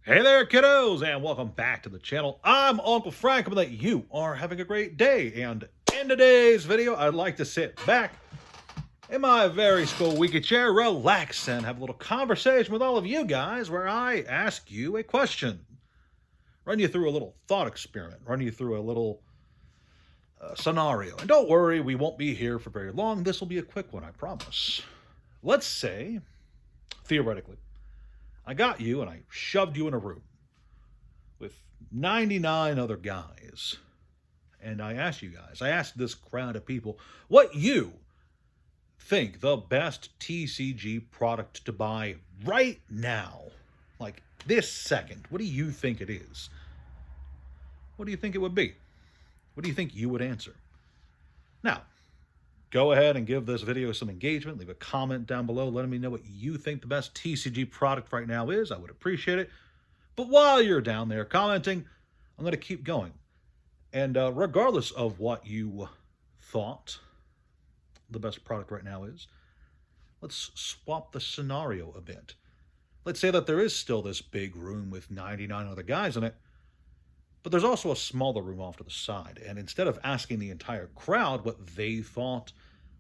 Hey there, kiddos, and welcome back to the channel. I'm Uncle Frank, and that you are having a great day. And in today's video, I'd like to sit back in my very squeaky chair, relax, and have a little conversation with all of you guys where I ask you a question. Run you through a little thought experiment, run you through a little scenario. And don't worry, we won't be here for very long. This will be a quick one, I promise. Let's say, theoretically, I got you and I shoved you in a room with 99 other guys. And I asked you guys, I asked this crowd of people, what you think the best TCG product to buy right now, like this second. What do you think it is? What do you think it would be? What do you think you would answer? Now, go ahead and give this video some engagement. Leave a comment down below letting me know what you think the best TCG product right now is. I would appreciate it. But while you're down there commenting, I'm going to keep going. And regardless of what you thought the best product right now is, let's swap the scenario a bit. Let's say that there is still this big room with 99 other guys in it, but there's also a smaller room off to the side. And instead of asking the entire crowd what they thought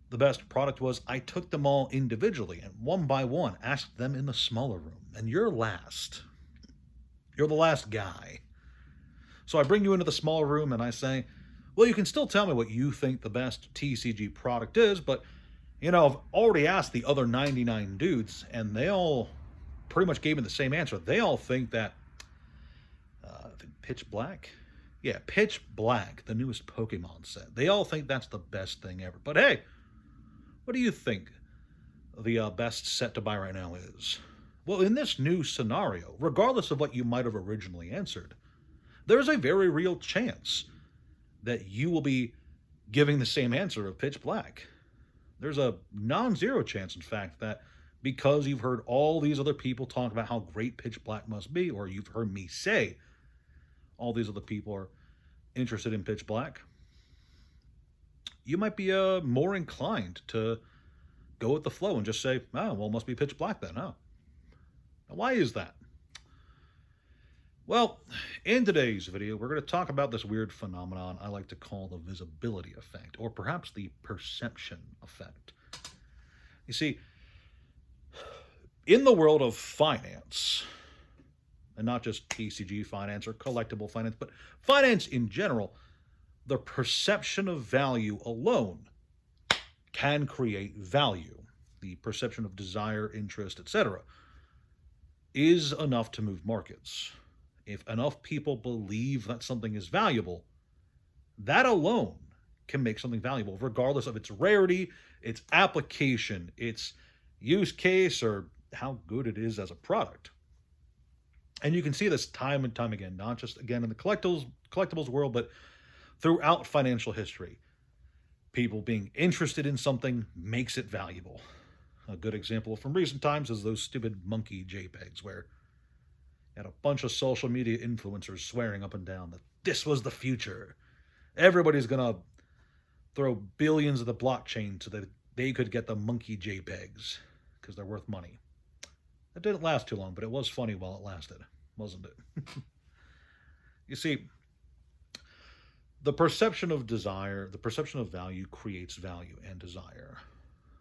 the best product was, I took them all individually and one by one asked them in the smaller room. And you're last. You're the last guy. So I bring you into the smaller room and I say, well, you can still tell me what you think the best TCG product is, but, you know, I've already asked the other 99 dudes, and they all pretty much gave me the same answer. They all think that Pitch Black? Yeah, Pitch Black, the newest Pokemon set. They all think that's the best thing ever. But hey, what do you think the best set to buy right now is? Well, in this new scenario, regardless of what you might have originally answered, there's a very real chance that you will be giving the same answer of Pitch Black. There's a non-zero chance, in fact, that because you've heard all these other people talk about how great Pitch Black must be, or you've heard me say all these other people are interested in Pitch Black, you might be more inclined to go with the flow and just say, oh, well, it must be Pitch Black then, huh? Now, why is that? Well, in today's video, we're going to talk about this weird phenomenon I like to call the visibility effect, or perhaps the perception effect. You see, in the world of finance, and not just TCG finance or collectible finance, but finance in general, the perception of value alone can create value. The perception of desire, interest, etc. is enough to move markets. If enough people believe that something is valuable, that alone can make something valuable, regardless of its rarity, its application, its use case, or how good it is as a product. And you can see this time and time again, not just, again, in the collectibles world, but throughout financial history. People being interested in something makes it valuable. A good example from recent times is those stupid monkey JPEGs, where you had a bunch of social media influencers swearing up and down that this was the future. Everybody's going to throw billions of the blockchain so that they could get the monkey JPEGs because they're worth money. It didn't last too long, but it was funny while it lasted, wasn't it? You see, the perception of desire, the perception of value creates value and desire.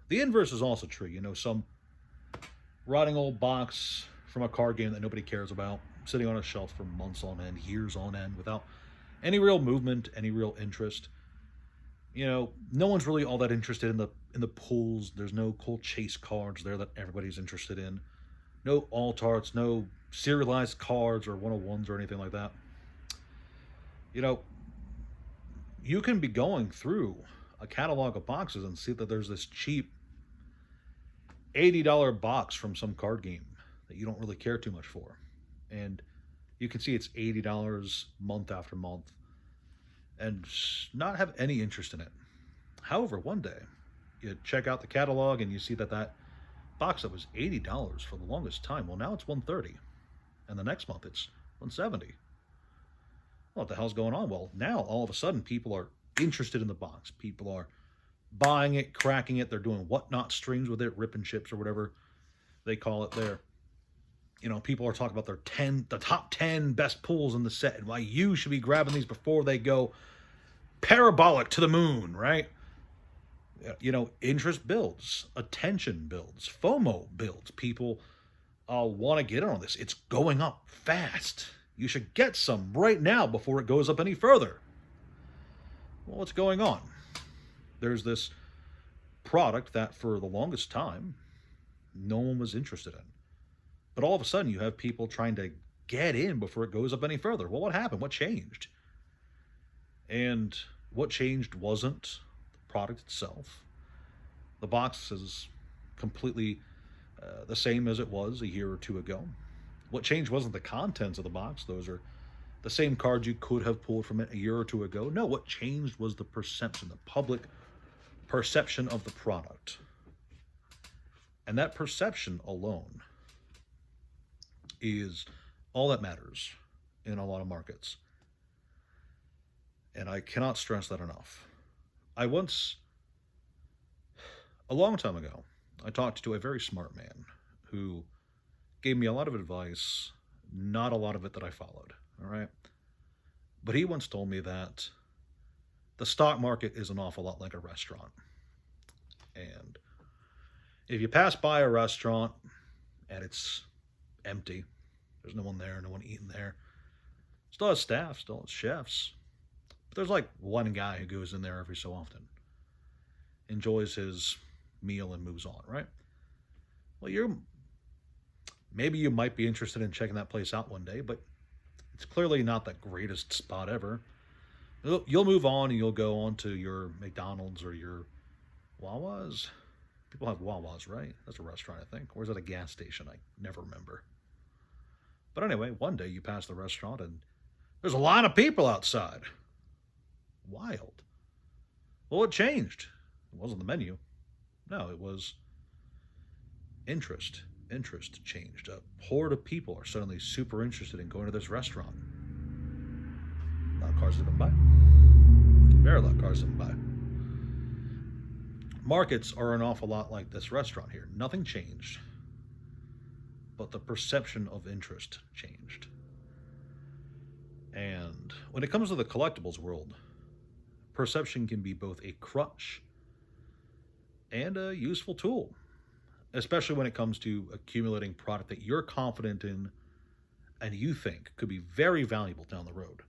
The inverse is also true. You know, some rotting old box from a card game that nobody cares about, sitting on a shelf for months on end, years on end, without any real movement, any real interest. You know, no one's really all that interested in the pools. There's no cool chase cards there that everybody's interested in. No alt arts, no serialized cards or 101s or anything like that. You know, you can be going through a catalog of boxes and see that there's this cheap $80 box from some card game that you don't really care too much for. And you can see it's $80 month after month and not have any interest in it. However, one day you check out the catalog and you see that that box that was $80 for the longest time, well, now it's $130, and the next month it's $170. What the hell's going on? Well, now all of a sudden people are interested in the box. People are buying it, cracking it. They're doing whatnot streams with it, ripping chips or whatever they call it there. People are talking about the top 10 best pulls in the set and why you should be grabbing these before they go parabolic to the moon, right? Interest builds, attention builds, FOMO builds. People want to get on this. It's going up fast. You should get some right now before it goes up any further. Well, what's going on? There's this product that for the longest time, no one was interested in. But all of a sudden, you have people trying to get in before it goes up any further. Well, what happened? What changed? And what changed wasn't the product itself. The box is completely the same as it was a year or two ago. What changed wasn't the contents of the box. Those are the same cards you could have pulled from it a year or two ago. No, what changed was the perception, the public perception of the product. And that perception alone is all that matters in a lot of markets. And I cannot stress that enough. A long time ago, I talked to a very smart man who gave me a lot of advice, not a lot of it that I followed, all right? But he once told me that the stock market is an awful lot like a restaurant. And if you pass by a restaurant and it's empty, there's no one there, no one eating there, still has staff, still has chefs, but there's like one guy who goes in there every so often, enjoys his meal and moves on, right? Well, maybe you might be interested in checking that place out one day, but it's clearly not the greatest spot ever. You'll move on and you'll go on to your McDonald's or your Wawa's. People have Wawa's, right? That's a restaurant, I think. Or is it a gas station? I never remember. But anyway, one day you pass the restaurant and there's a line of people outside. Wild. Well, it changed. It wasn't the menu. No, it was interest. Interest changed. A horde of people are suddenly super interested in going to this restaurant. A lot of cars have been by. Very lot of cars have been by. Markets are an awful lot like this restaurant here. Nothing changed, but the perception of interest changed. And when it comes to the collectibles world, perception can be both a crutch and a useful tool, especially when it comes to accumulating product that you're confident in and you think could be very valuable down the road,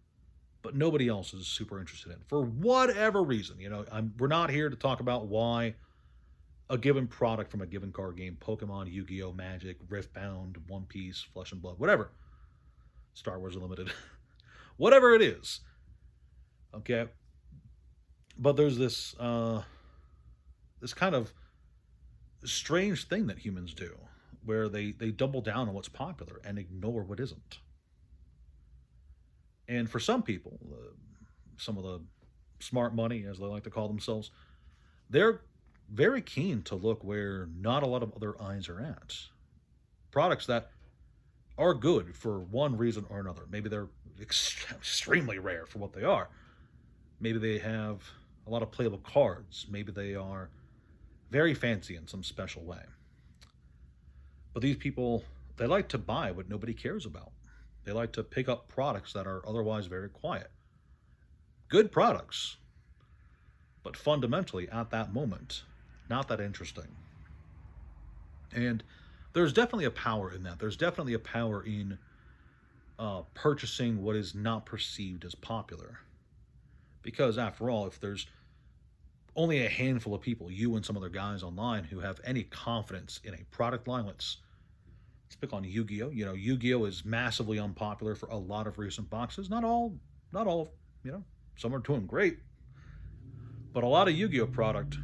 but nobody else is super interested in for whatever reason. We're not here to talk about why a given product from a given card game, Pokemon, Yu-Gi-Oh, Magic, Riftbound, One Piece, Flesh and Blood, whatever, Star Wars Unlimited, whatever it is, okay? But there's this kind of strange thing that humans do where they double down on what's popular and ignore what isn't. And for some people, some of the smart money, as they like to call themselves, they're very keen to look where not a lot of other eyes are at. Products that are good for one reason or another. Maybe they're extremely rare for what they are. Maybe they have a lot of playable cards. Maybe they are very fancy in some special way. But these people, they like to buy what nobody cares about. They like to pick up products that are otherwise very quiet. Good products, but fundamentally at that moment, not that interesting. And there's definitely a power in that. There's definitely a power in purchasing what is not perceived as popular. Because after all, if there's only a handful of people, you and some other guys online, who have any confidence in a product line, let's pick on Yu-Gi-Oh. Yu-Gi-Oh is massively unpopular for a lot of recent boxes. Not all, some are doing great. But a lot of Yu-Gi-Oh product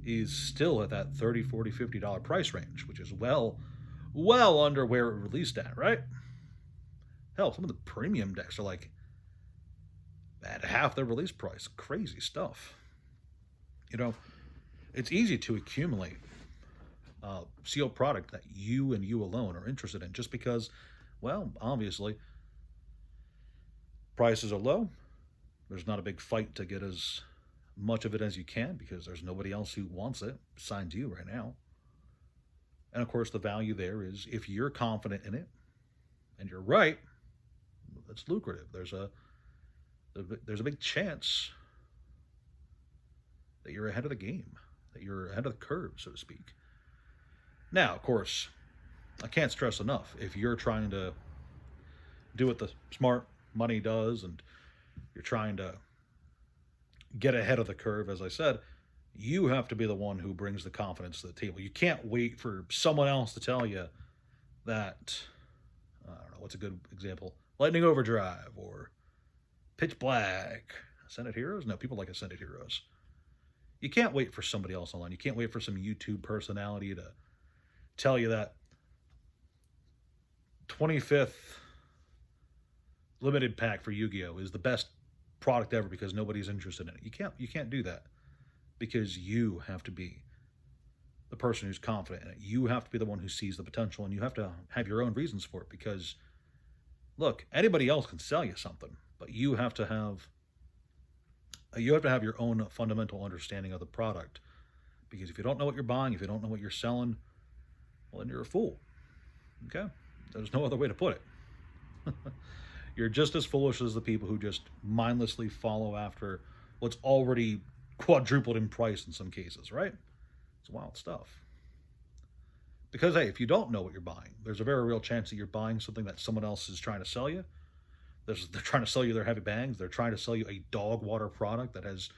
is still at that $30, $40, $50 price range, which is well under where it released at, right? Hell, some of the premium decks are like at half their release price. Crazy stuff. It's easy to accumulate sealed product that you and you alone are interested in just because, well, obviously, prices are low. There's not a big fight to get as much of it as you can because there's nobody else who wants it besides you right now. And of course, the value there is if you're confident in it, And you're right, it's lucrative. There's a big chance that you're ahead of the game, that you're ahead of the curve, so to speak. Now, of course, I can't stress enough, if you're trying to do what the smart money does and you're trying to get ahead of the curve, as I said, you have to be the one who brings the confidence to the table. You can't wait for someone else to tell you that, I don't know, what's a good example? Lightning Overdrive or Pitch Black. Ascended Heroes? No, people like Ascended Heroes. You can't wait for somebody else online. You can't wait for some YouTube personality to tell you that 25th limited pack for Yu-Gi-Oh! Is the best product ever because nobody's interested in it. You can't do that, because you have to be the person who's confident in it. You have to be the one who sees the potential, and you have to have your own reasons for it, because look, anybody else can sell you something, but you have to have your own fundamental understanding of the product. Because if you don't know what you're buying, if you don't know what you're selling, well, then you're a fool. Okay? There's no other way to put it. You're just as foolish as the people who just mindlessly follow after what's already quadrupled in price in some cases, right? It's wild stuff. Because, hey, if you don't know what you're buying, there's a very real chance that you're buying something that someone else is trying to sell you. They're trying to sell you their heavy bangs. They're trying to sell you a dog water product that has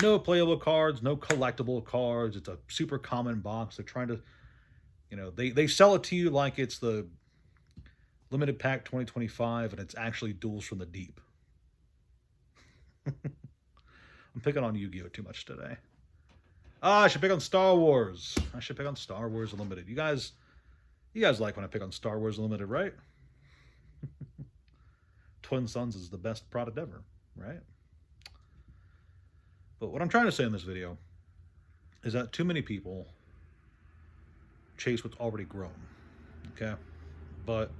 no playable cards, no collectible cards. It's a super common box. They're trying to, they sell it to you like it's the limited pack 2025, and it's actually Duels from the Deep. I'm picking on Yu-Gi-Oh! Too much today. I should pick on Star Wars. I should pick on Star Wars Unlimited. You guys like when I pick on Star Wars Unlimited, right? Twin Suns is the best product ever, right? But what I'm trying to say in this video is that too many people chase what's already grown, okay? But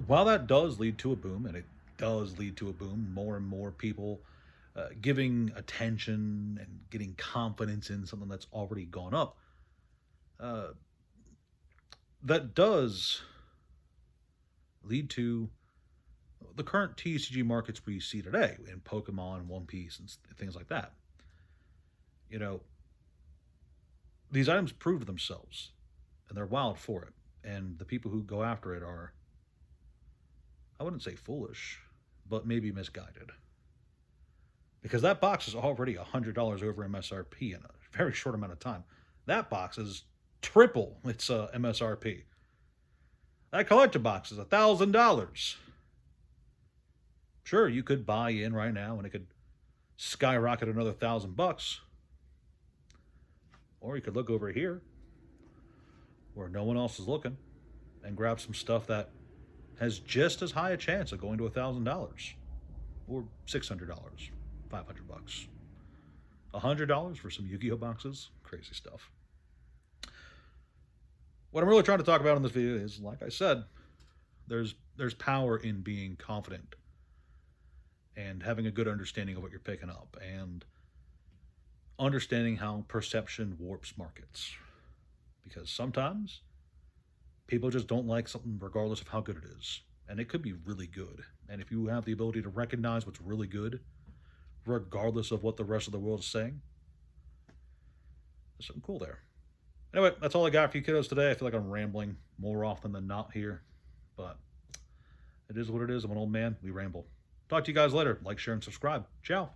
while that does lead to a boom, and it does lead to a boom, more and more people giving attention and getting confidence in something that's already gone up, that does lead to the current TCG markets we see today in Pokemon, One Piece, and things like that. These items prove themselves, and they're wild for it. And the people who go after it are, I wouldn't say foolish, but maybe misguided. Because that box is already $100 over MSRP in a very short amount of time. That box is triple its MSRP. That collector box is $1,000. Sure, you could buy in right now and it could skyrocket another $1,000. Or you could look over here where no one else is looking and grab some stuff that has just as high a chance of going to $1,000 or $600, $500. $100 for some Yu-Gi-Oh boxes? Crazy stuff. What I'm really trying to talk about in this video is, like I said, there's power in being confident and having a good understanding of what you're picking up and understanding how perception warps markets. Because sometimes people just don't like something regardless of how good it is. And it could be really good. And if you have the ability to recognize what's really good, regardless of what the rest of the world is saying, there's something cool there. Anyway, that's all I got for you kiddos today. I feel like I'm rambling more often than not here. But it is what it is. I'm an old man. We ramble. Talk to you guys later. Like, share, and subscribe. Ciao.